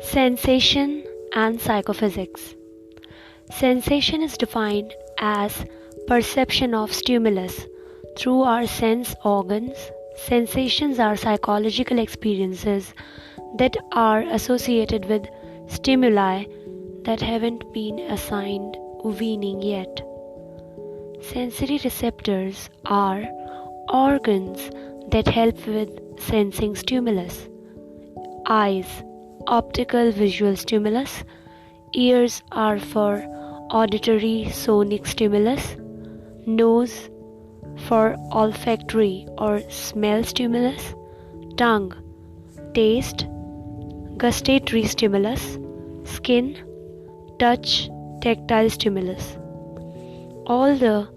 Sensation and psychophysics. Sensation is defined as perception of stimulus through our sense organs. Sensations are psychological experiences that are associated with stimuli that haven't been assigned meaning yet. Sensory receptors are organs that help with sensing stimulus. Eyes, optical visual stimulus. Ears are for auditory sonic stimulus. Nose for olfactory or smell stimulus. Tongue, taste, gustatory stimulus. Skin, touch, tactile stimulus. All the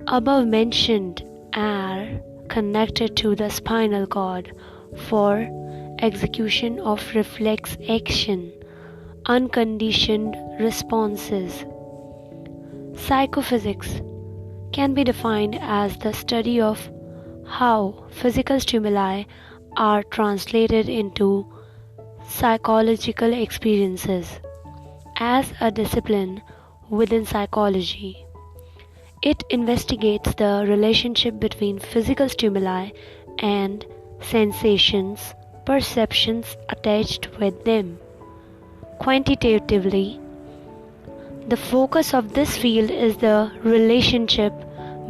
above mentioned are connected to the spinal cord for execution of reflex action, unconditioned responses. Psychophysics can be defined as the study of how physical stimuli are translated into psychological experiences. As a discipline within psychology, it investigates the relationship between physical stimuli and sensations, perceptions attached with them. Quantitatively, the focus of this field is the relationship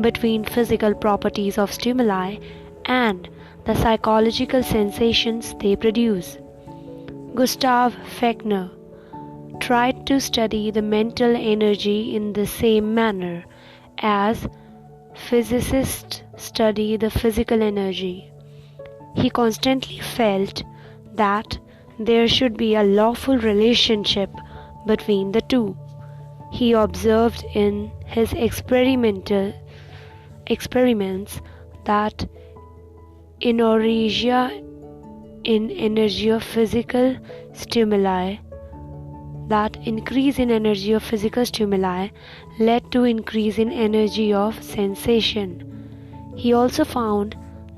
between physical properties of stimuli and the psychological sensations they produce. Gustav Fechner tried to study the mental energy in the same manner as physicists study the physical energy. He constantly felt that there should be a lawful relationship between the two. He observed in his experiments that inertia in energy of physical stimuli led to increase in energy of sensation. He also found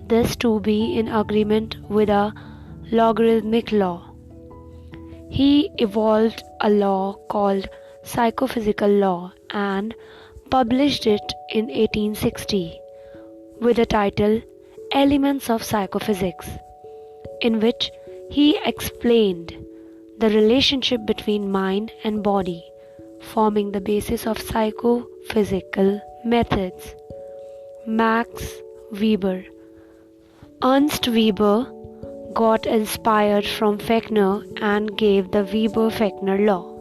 this to be in agreement with a logarithmic law. He evolved a law called Psychophysical Law and published it in 1860 with the title Elements of Psychophysics, in which he explained the relationship between mind and body, forming the basis of psychophysical methods. Max Weber. Ernst Weber got inspired from Fechner and gave the Weber-Fechner law,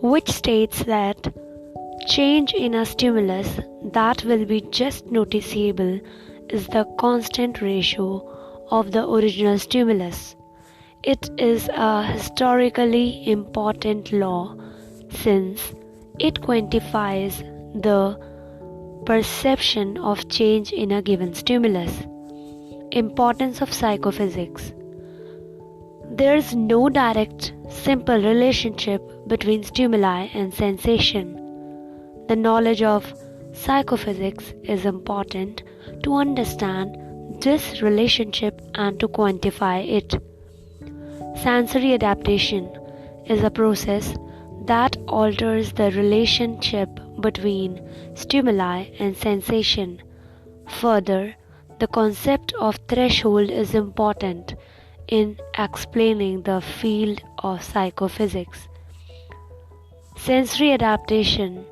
which states that change in a stimulus that will be just noticeable is the constant ratio of the original stimulus. It is a historically important law since it quantifies the perception of change in a given stimulus. Importance of psychophysics. There is no direct, simple relationship between stimuli and sensation. The knowledge of psychophysics is important to understand this relationship and to quantify it. Sensory adaptation is a process that alters the relationship between stimuli and sensation. Further, the concept of threshold is important in explaining the field of psychophysics. Sensory adaptation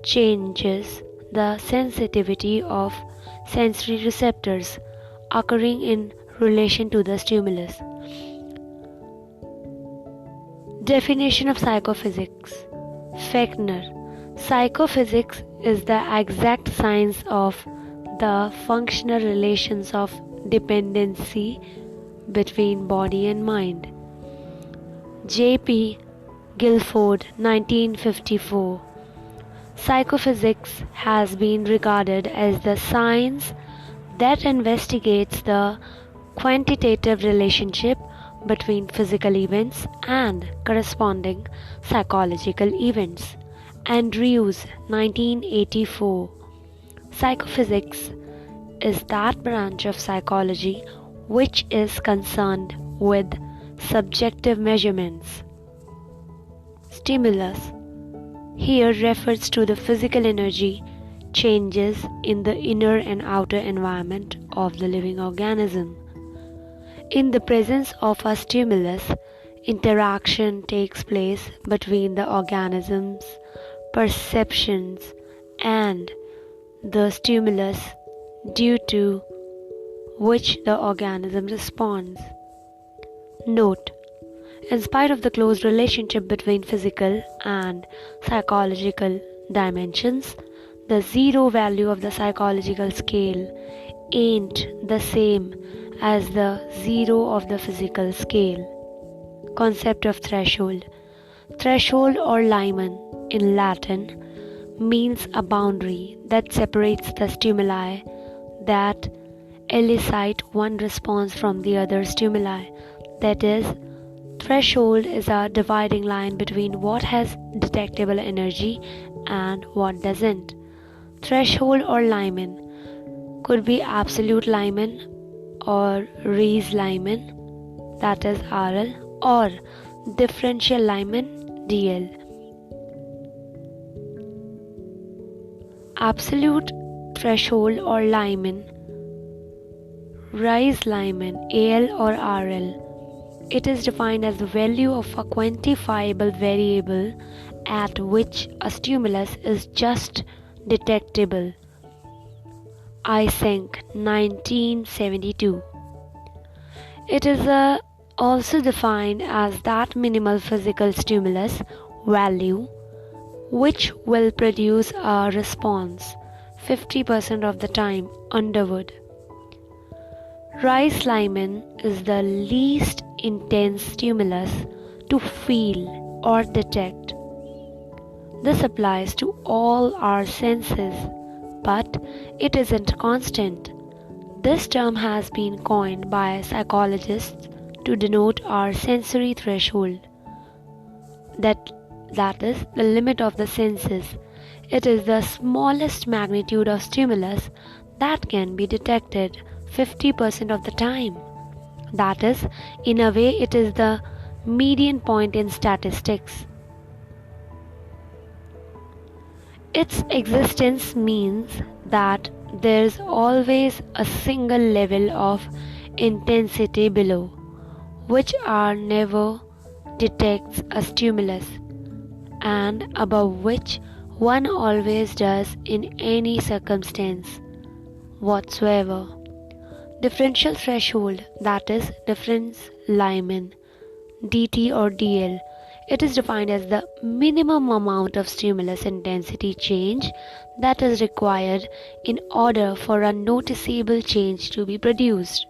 changes the sensitivity of sensory receptors occurring in relation to the stimulus. Definition of psychophysics. Fechner. Psychophysics is the exact science of the functional relations of dependency between body and mind. J.P. Guilford, 1954. Psychophysics has been regarded as the science that investigates the quantitative relationship between physical events and corresponding psychological events. Andrews, 1984. Psychophysics is that branch of psychology which is concerned with subjective measurements. Stimulus here refers to the physical energy changes in the inner and outer environment of the living organism. In the presence of a stimulus, interaction takes place between the organism's perceptions and the stimulus, due to which the organism responds. Note: in spite of the close relationship between physical and psychological dimensions, the zero value of the psychological scale ain't the same as the zero of the physical scale. Concept of threshold. Threshold or limen in Latin means a boundary that separates the stimuli that elicit one response from the other stimuli. That is, threshold is a dividing line between what has detectable energy and what doesn't. Threshold or limen could be absolute limen or res limen, that is RL, or differential limen, DL. Absolute threshold or limen, rise limen, AL or RL. It is defined as the value of a quantifiable variable at which a stimulus is just detectable. Eysenck, 1972. It is also defined as that minimal physical stimulus value which will produce a response 50% of the time. Underwood. Rice limen is the least intense stimulus to feel or detect. This applies to all our senses, but it isn't constant. This term has been coined by psychologists to denote our sensory threshold. That is the limit of the senses. It is the smallest magnitude of stimulus that can be detected 50% of the time. That is, in a way, it is the median point in statistics. Its existence means that there's always a single level of intensity below which never detects a stimulus, and above which one always does in any circumstance whatsoever. Differential threshold, that is difference limen, DT or DL. It is defined as the minimum amount of stimulus intensity change that is required in order for a noticeable change to be produced.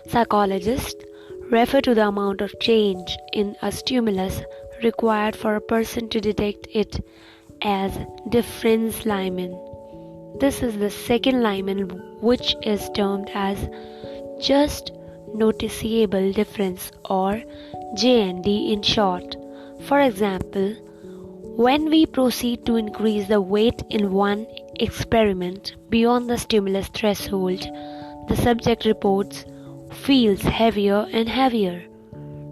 Psychologists refer to the amount of change in a stimulus required for a person to detect it as difference limen. This is the second limen, which is termed as just noticeable difference, or JND in short. For example, when we proceed to increase the weight in one experiment beyond the stimulus threshold, the subject reports feels heavier and heavier.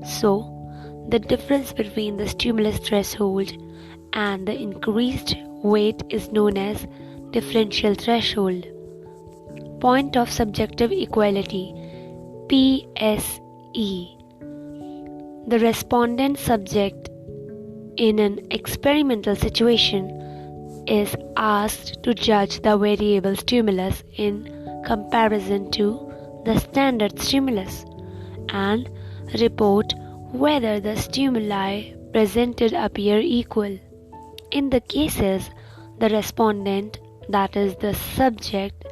So, the difference between the stimulus threshold and the increased weight is known as differential threshold. Point of subjective equality, PSE. The respondent subject in an experimental situation is asked to judge the variable stimulus in comparison to the standard stimulus and report whether the stimuli presented appear equal. In the cases, the respondent, that is the subject,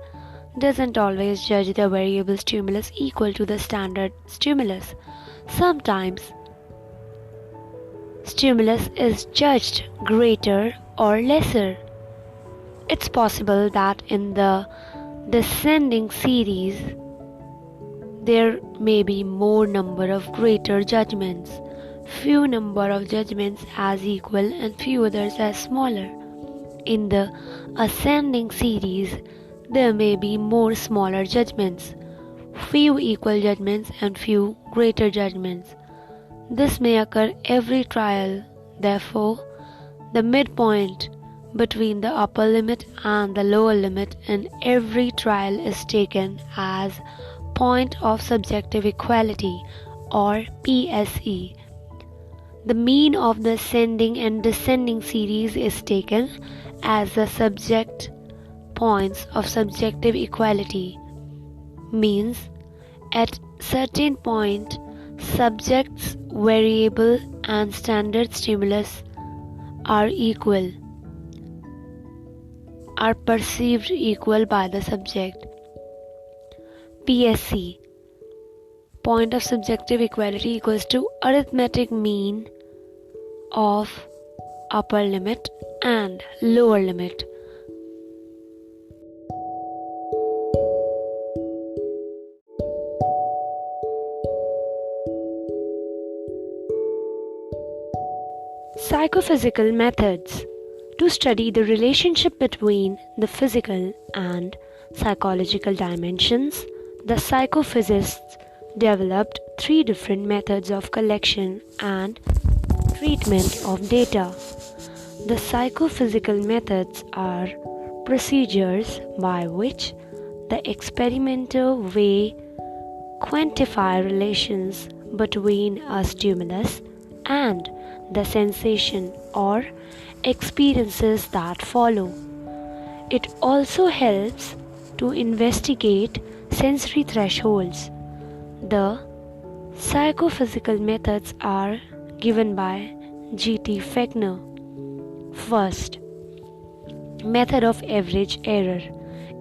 doesn't always judge the variable stimulus equal to the standard stimulus. Sometimes stimulus is judged greater or lesser. It's possible that in the descending series there may be more number of greater judgments, few number of judgments as equal and few others as smaller. In the ascending series there may be more smaller judgments, few equal judgments and few greater judgments. This may occur every trial. Therefore, the midpoint between the upper limit and the lower limit in every trial is taken as point of subjective equality or PSE. The mean of the ascending and descending series is taken as the subject points of subjective equality. Means at certain point subject's variable and standard stimulus are perceived equal by the subject. PSE, point of subjective equality, equals to arithmetic mean of upper limit and lower limit. Psychophysical methods. To study the relationship between the physical and psychological dimensions, the psychophysicists developed 3 different methods of collection and treatment of data. The psychophysical methods are procedures by which the experimenter may quantify relations between a stimulus and the sensation or experiences that follow. It also helps to investigate sensory thresholds. The psychophysical methods are given by G.T. Fechner. First, method of average error.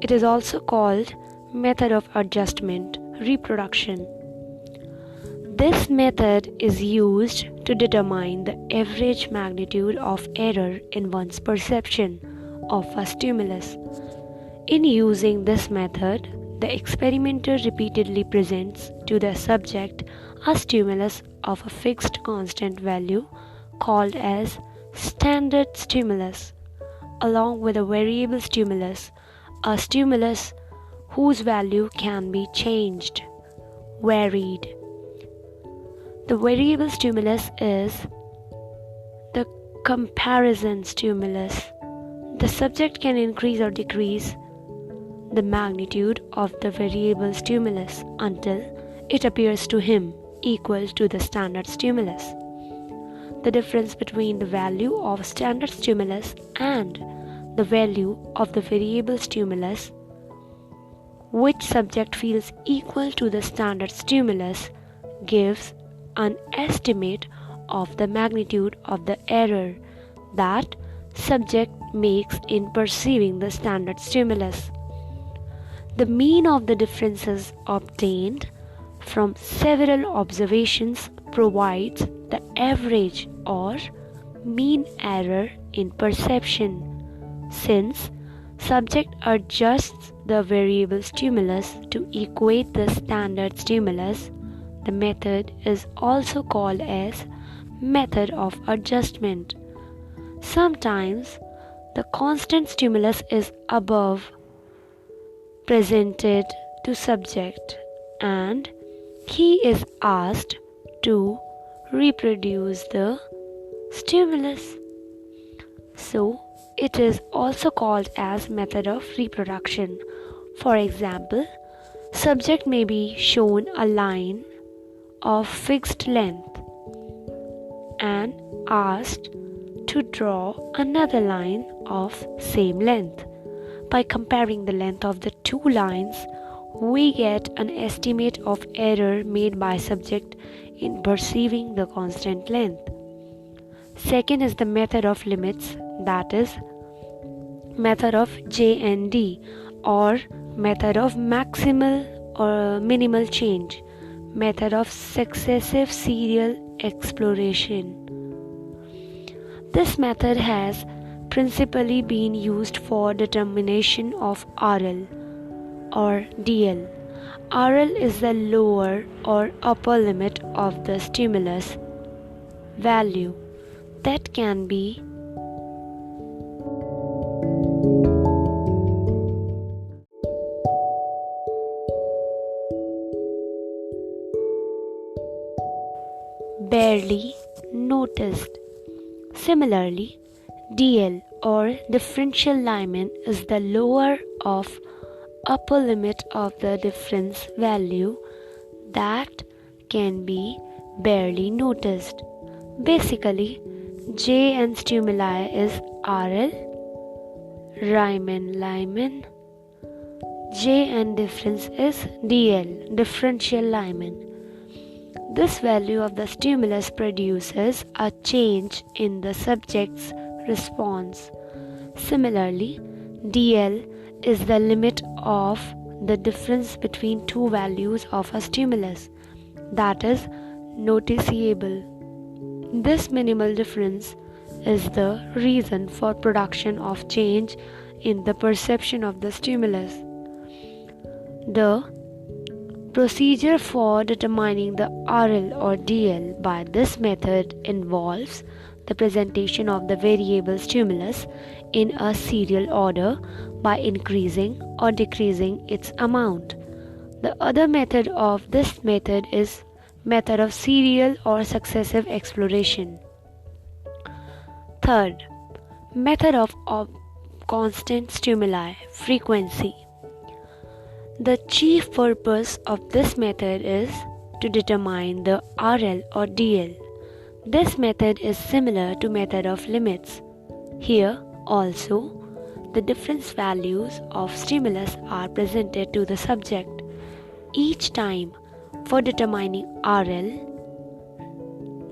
It is also called method of adjustment, reproduction. This method is used to determine the average magnitude of error in one's perception of a stimulus. In using this method, the experimenter repeatedly presents to the subject a stimulus of a fixed constant value called as standard stimulus, along with a variable stimulus, a stimulus whose value can be changed, varied. The variable stimulus is the comparison stimulus. The subject can increase or decrease the magnitude of the variable stimulus until it appears to him equal to the standard stimulus. The difference between the value of standard stimulus and the value of the variable stimulus, which subject feels equal to the standard stimulus, gives an estimate of the magnitude of the error that subject makes in perceiving the standard stimulus. The mean of the differences obtained from several observations provides the average or mean error in perception. Since subject adjusts the variable stimulus to equate the standard stimulus, the method is also called as method of adjustment. Sometimes the constant stimulus is above presented to subject and he is asked to reproduce the stimulus. So it is also called as method of reproduction. For example, subject may be shown a line of fixed length and asked to draw another line of same length. By comparing the length of the 2 lines, we get an estimate of error made by subject in perceiving the constant length. Second is the method of limits, that is method of J&D or method of maximal or minimal change, method of successive serial exploration. This method has principally been used for determination of RL or DL. RL is the lower or upper limit of the stimulus value that can be barely noticed. Similarly, DL or differential Lyman is the lower of upper limit of the difference value that can be barely noticed. Basically, J and stimuli is RL, Lyman. J and difference is DL, differential Lyman. This value of the stimulus produces a change in the subject's response. Similarly, DL is the limit of the difference between two values of a stimulus, that is noticeable. This minimal difference is the reason for production of change in the perception of the stimulus. The procedure for determining the RL or DL by this method involves the presentation of the variable stimulus in a serial order by increasing or decreasing its amount. The other method of this method is method of serial or successive exploration. Third, method of constant stimuli frequency. The chief purpose of this method is to determine the RL or DL. This method is similar to method of limits. Here also, the difference values of stimulus are presented to the subject. Each time, for determining RL,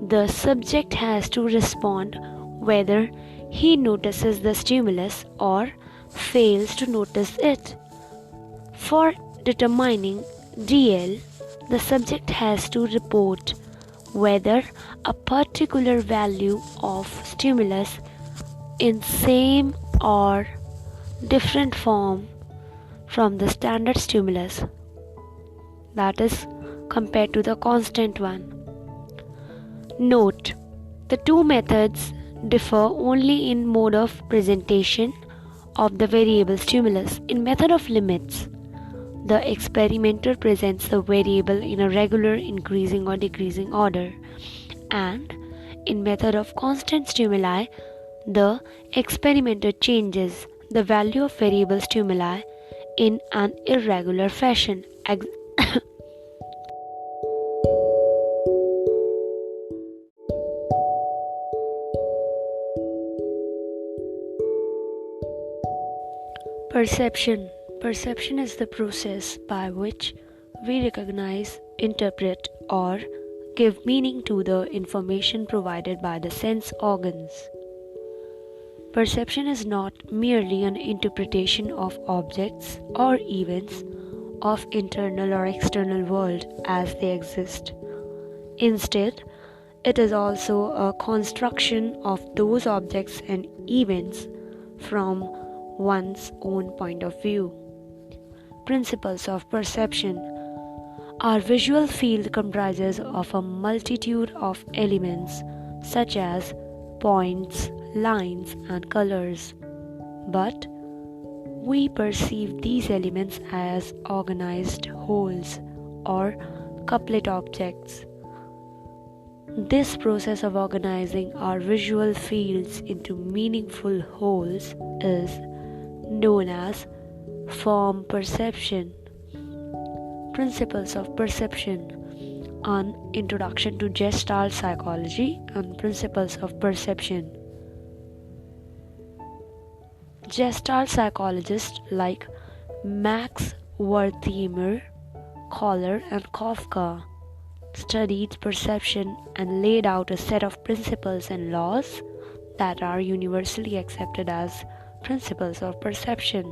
the subject has to respond whether he notices the stimulus or fails to notice it. For determining DL, the subject has to report whether a particular value of stimulus in same or different form from the standard stimulus, that is compared to the constant one. Note, the two methods differ only in mode of presentation of the variable stimulus. In method of limits, the experimenter presents the variable in a regular increasing or decreasing order, and in method of constant stimuli, the experimenter changes the value of variable stimuli in an irregular fashion. Perception. Perception is the process by which we recognize, interpret, or give meaning to the information provided by the sense organs. Perception is not merely an interpretation of objects or events of internal or external world as they exist. Instead, it is also a construction of those objects and events from one's own point of view. Principles of perception. Our visual field comprises of a multitude of elements such as points, lines, and colors. But we perceive these elements as organized wholes or couplet objects. This process of organizing our visual fields into meaningful wholes is known as form perception. Principles of perception. An introduction to Gestalt psychology and principles of perception. Gestalt psychologists like Max Wertheimer, Kohler, and Kafka studied perception and laid out a set of principles and laws that are universally accepted as principles of perception.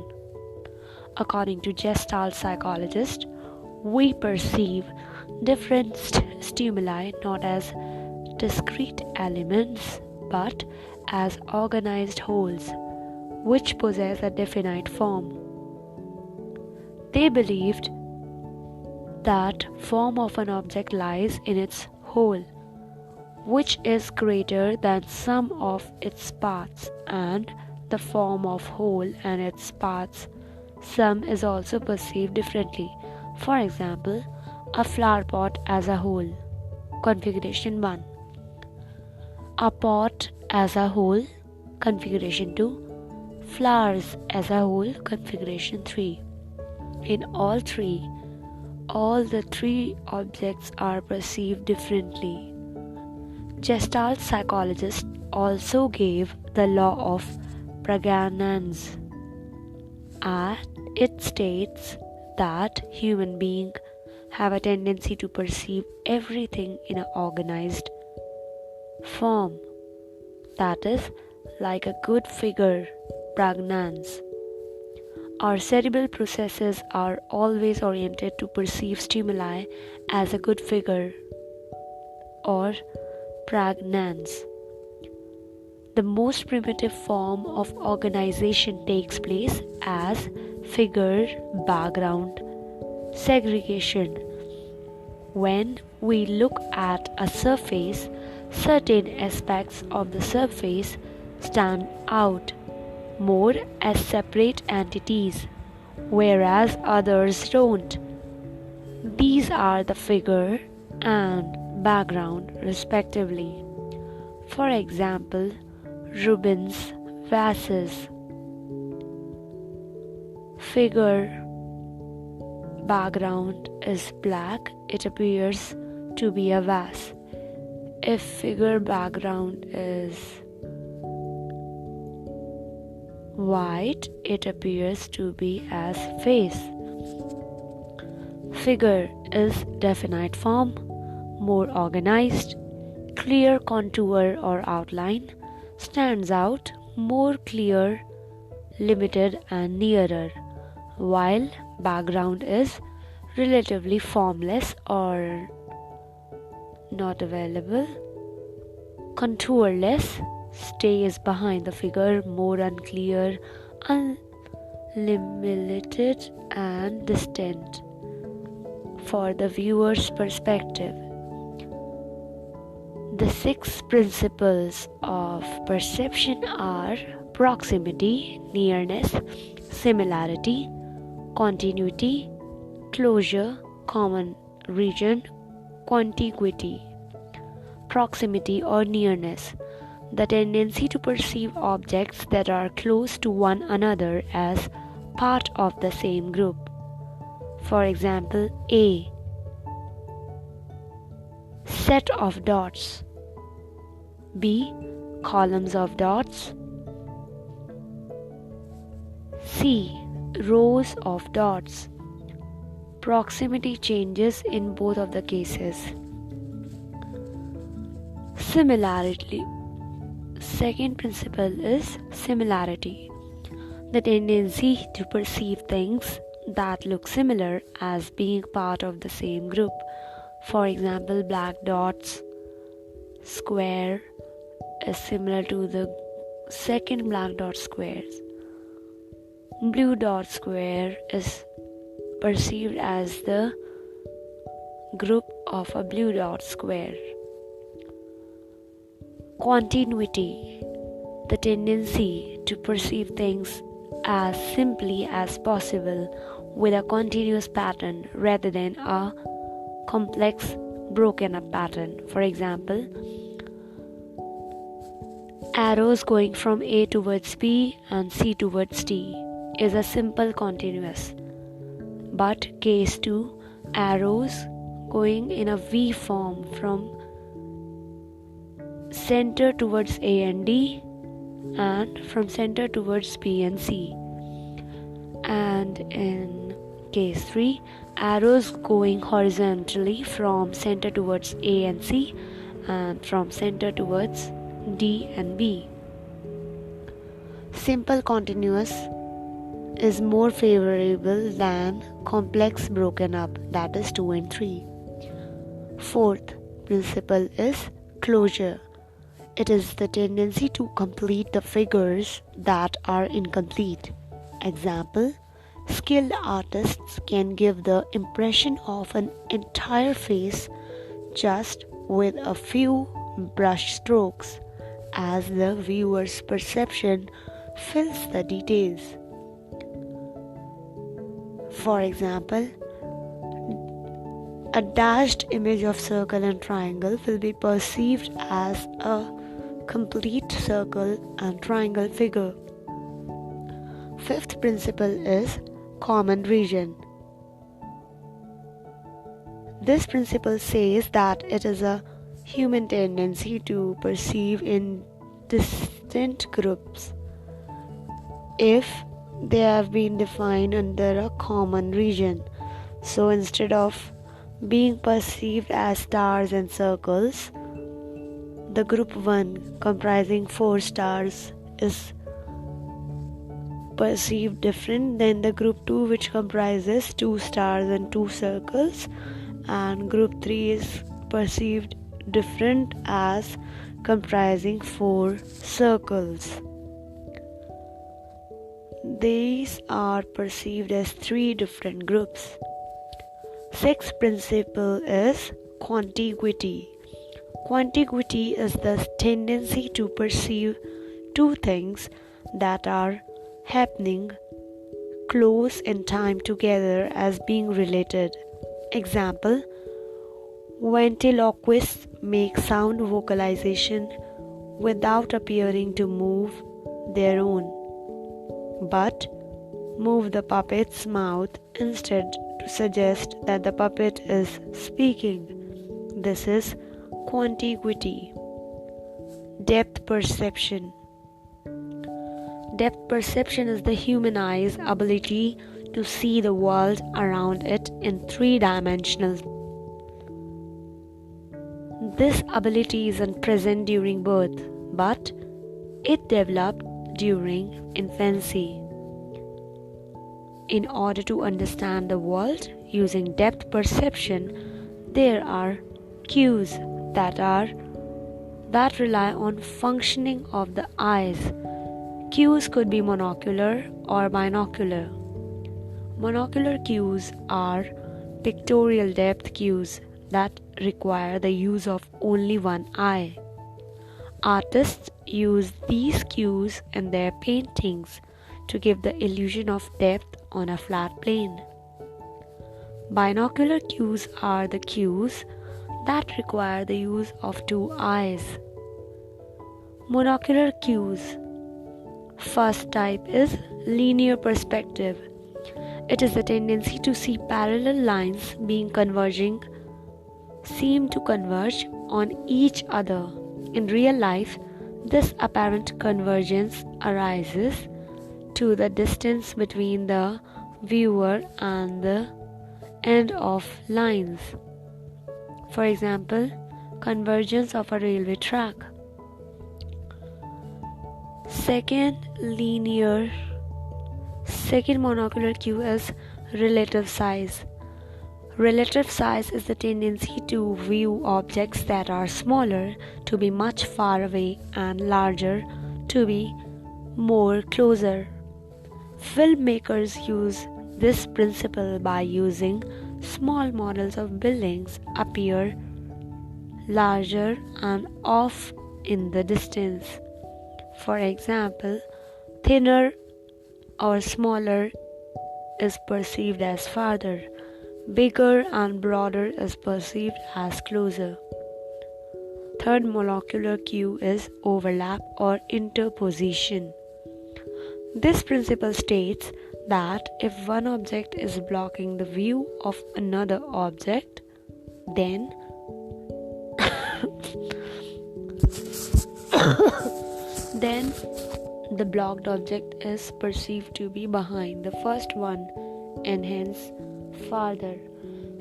According to Gestalt psychologists, we perceive different stimuli not as discrete elements but as organized wholes which possess a definite form. They believed that form of an object lies in its whole, which is greater than sum of its parts, and the form of whole and its parts sum is also perceived differently. For example, a flower pot as a whole. Configuration 1. a pot as a whole, configuration 2, flowers as a whole, configuration 3. In all the three objects are perceived differently. Gestalt psychologists also gave the law of pregnance. It states that human beings have a tendency to perceive everything in an organized form, that is, like a good figure, pregnance. Our cerebral processes are always oriented to perceive stimuli as a good figure or pregnance. The most primitive form of organization takes place as figure background segregation. When we look at a surface, certain aspects of the surface stand out more as separate entities, whereas others don't. These are the figure and background, respectively. For example, Rubens' vases. Figure background is black, it appears to be a vase. If figure background is white, it appears to be as face. Figure is definite form, more organized, clear contour or outline, stands out, more clear, limited and nearer, while background is relatively formless or not available, contourless, stays behind the figure, more unclear, unlimited and distant for the viewer's perspective. The 6 principles of perception are proximity, nearness, similarity, continuity, closure, common region, contiguity. Proximity or nearness, the tendency to perceive objects that are close to one another as part of the same group. For example, A. Set of dots. B. Columns of dots. C. Rows of dots. Proximity changes in both of the cases. Similarity. Second principle is similarity. The tendency to perceive things that look similar as being part of the same group. For example, black dots square is similar to the second black dot squares. Blue dot square is perceived as the group of a blue dot square. Continuity, the tendency to perceive things as simply as possible with a continuous pattern rather than a complex broken up pattern. For example, arrows going from A towards B and C towards D is a simple continuous. But case 2, arrows going in a V form from center towards A and D and from center towards B and C. And in case 3, arrows going horizontally from center towards A and C and from center towards D and B. Simple continuous is more favorable than complex broken up, that is 2 and 3. Fourth principle is closure. It is the tendency to complete the figures that are incomplete. Example, skilled artists can give the impression of an entire face just with a few brush strokes, as the viewer's perception fills the details. For example, a dashed image of circle and triangle will be perceived as a complete circle and triangle figure. Fifth principle is common region. This principle says that it is a human tendency to perceive in distinct groups if they have been defined under a common region. So instead of being perceived as stars and circles, the group 1 comprising 4 stars is perceived different than the group 2, which comprises 2 stars and 2 circles, and group 3 is perceived different as comprising 4 circles. These are perceived as 3 different groups. Sixth principle is contiguity. Contiguity is the tendency to perceive 2 things that are happening close in time together as being related. Example: ventriloquists make sound vocalization without appearing to move their own, but move the puppet's mouth instead to suggest that the puppet is speaking. This is contiguity. Depth perception. Depth perception is the human eye's ability to see the world around it in 3-dimensional. This ability isn't present during birth, but it developed during infancy. In order to understand the world using depth perception, there are cues that rely on functioning of the eyes. Cues could be monocular or binocular. Monocular cues are pictorial depth cues that require the use of only one eye. Artists use these cues in their paintings to give the illusion of depth on a flat plane. Binocular cues are the cues that require the use of 2 eyes. Monocular cues. First type is linear perspective. It is the tendency to see parallel lines seem to converge on each other. In real life, this apparent convergence arises to the distance between the viewer and the end of lines. For example, convergence of a railway track. Second monocular cue is relative size. Relative size is the tendency to view objects that are smaller to be much far away and larger to be more closer. Filmmakers use this principle by using small models of buildings appear larger and off in the distance. For example, thinner or smaller is perceived as farther. Bigger and broader is perceived as closer. Third molecular cue is overlap or interposition. This principle states that if one object is blocking the view of another object, then the blocked object is perceived to be behind the first one and hence farther.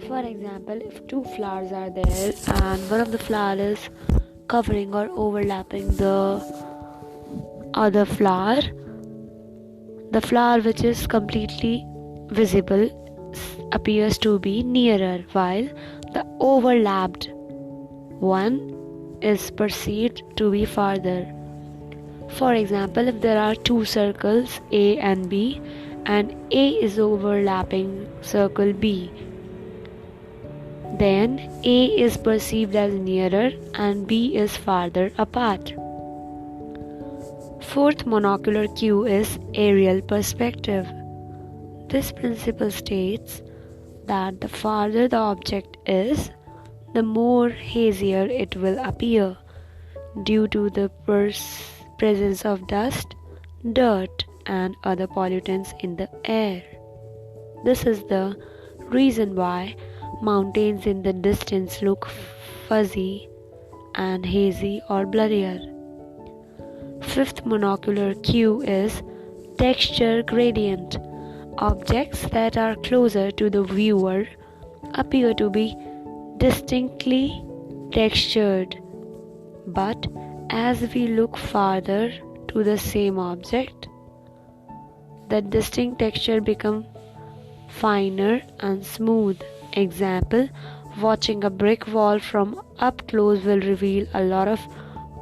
For example, if 2 flowers are there and one of the flowers is covering or overlapping the other flower, the flower which is completely visible appears to be nearer, while the overlapped one is perceived to be farther. For example, if there are 2 circles A and B, and A is overlapping circle B, then A is perceived as nearer and B is farther apart. Fourth monocular cue is aerial perspective. This principle states that the farther the object is, the more hazier it will appear. due to the presence of dust, dirt, and other pollutants in the air. This is the reason why mountains in the distance look fuzzy and hazy or blurrier. Fifth monocular cue is texture gradient. Objects that are closer to the viewer appear to be distinctly textured, but as we look farther to the same object, the distinct texture becomes finer and smooth. Example, watching a brick wall from up close will reveal a lot of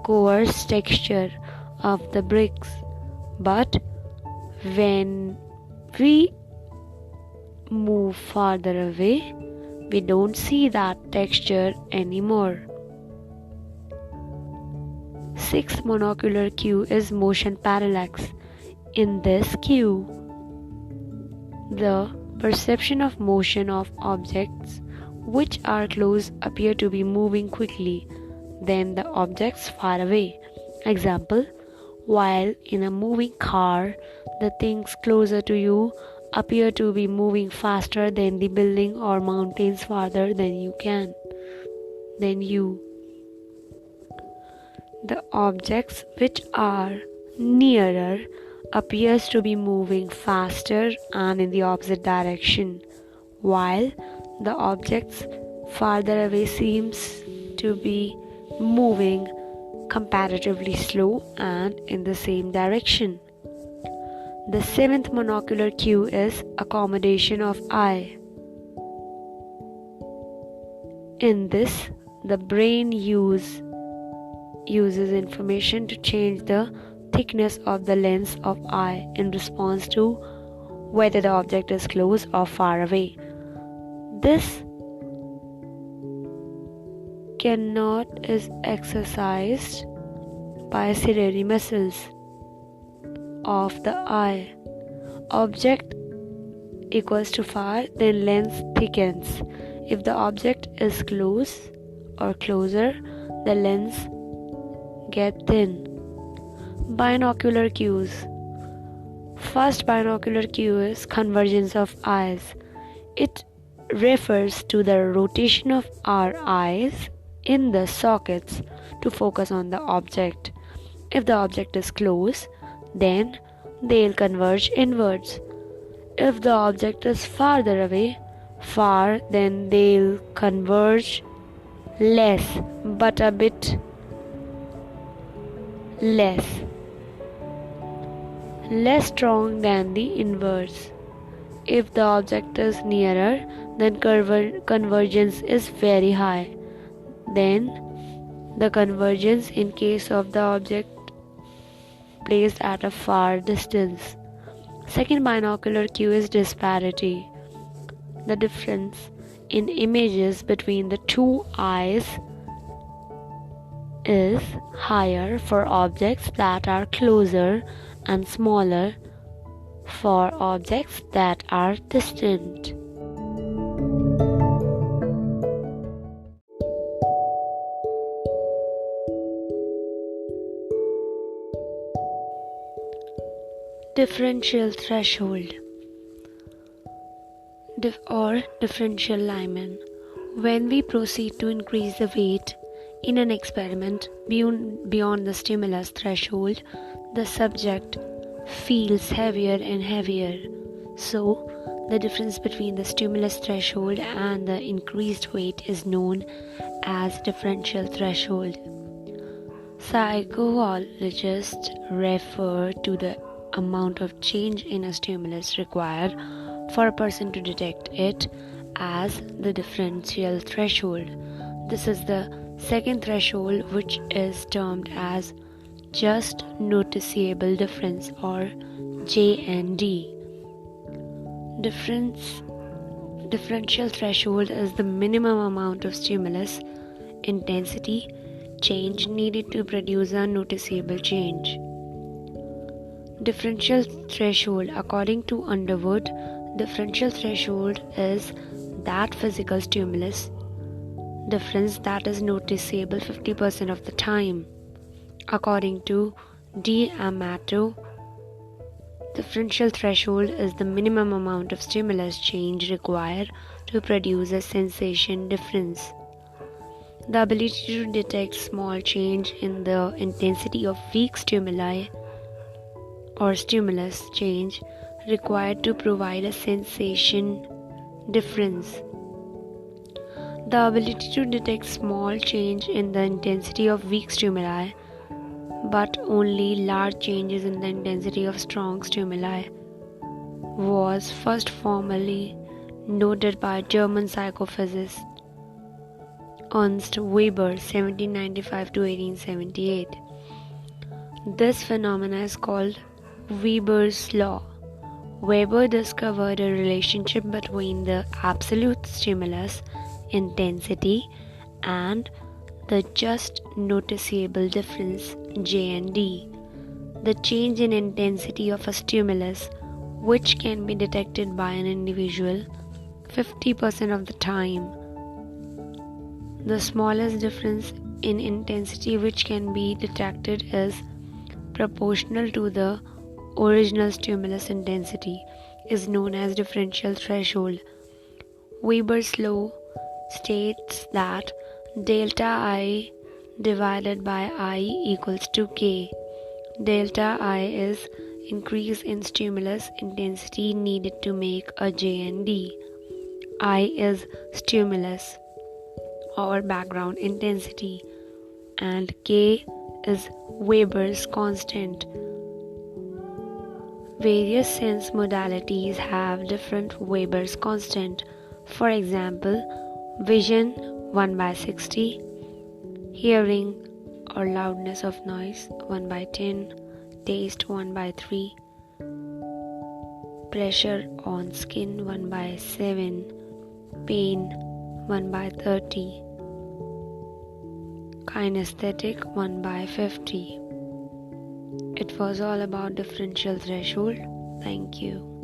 coarse texture of the bricks, but when we move farther away, we don't see that texture anymore. Sixth monocular cue is motion parallax. In this cue, the perception of motion of objects which are close appear to be moving quickly than the objects far away. Example, while in a moving car, the things closer to you appear to be moving faster than the building or mountains farther than you. The objects which are nearer appears to be moving faster and in the opposite direction, while the objects farther away seems to be moving comparatively slow and in the same direction. The seventh monocular cue is accommodation of eye. In this, the brain uses information to change the thickness of the lens of eye in response to whether the object is close or far away. This is exercised by ciliary muscles of the eye. Object equals to far, then lens thickens. If the object is close or closer, the lens gets thin. Binocular cues. First binocular cue is convergence of eyes. It refers to the rotation of our eyes in the sockets to focus on the object. If the object is close, then they'll converge inwards. If the object is farther away, then they'll converge less, but a bit less strong than the inverse. If the object is nearer, then convergence is very high. Then the convergence in case of the object placed at a far distance. Second binocular cue is disparity. The difference in images between the two eyes is higher for objects that are closer and smaller for objects that are distant. Differential threshold or differential Lyman. When we proceed to increase the weight in an experiment beyond the stimulus threshold, the subject feels heavier and heavier. So, the difference between the stimulus threshold and the increased weight is known as differential threshold. Psychologists refer to the amount of change in a stimulus required for a person to detect it as the differential threshold. This is the second threshold, which is termed as just noticeable difference or JND. Differential threshold is the minimum amount of stimulus intensity change needed to produce a noticeable change. Differential threshold. According to Underwood, differential threshold is that physical stimulus difference that is noticeable 50% of the time. According to D'Amato, differential threshold is the minimum amount of stimulus change required to produce a sensation difference. The ability to detect small change in the intensity of weak stimuli or stimulus change required to provide a sensation difference. The ability to detect small change in the intensity of weak stimuli but only large changes in the intensity of strong stimuli was first formally noted by German psychophysicist Ernst Weber 1795 to 1878. This phenomenon is called Weber's law. Weber discovered a relationship between the absolute stimulus intensity and the just noticeable difference J&D, the change in intensity of a stimulus which can be detected by an individual 50% of the time. The smallest difference in intensity which can be detected is proportional to the original stimulus intensity is known as differential threshold. Weber's law states that delta I divided by I equals to K. Delta I is increase in stimulus intensity needed to make a J&D. I is stimulus or background intensity and K is Weber's constant. Various sense modalities have different Weber's constant. For example, vision 1 by 60, hearing or loudness of noise 1 by 10, taste 1 by 3, pressure on skin 1 by 7, pain 1 by 30, kinesthetic 1 by 50. It was all about differential threshold. Thank you.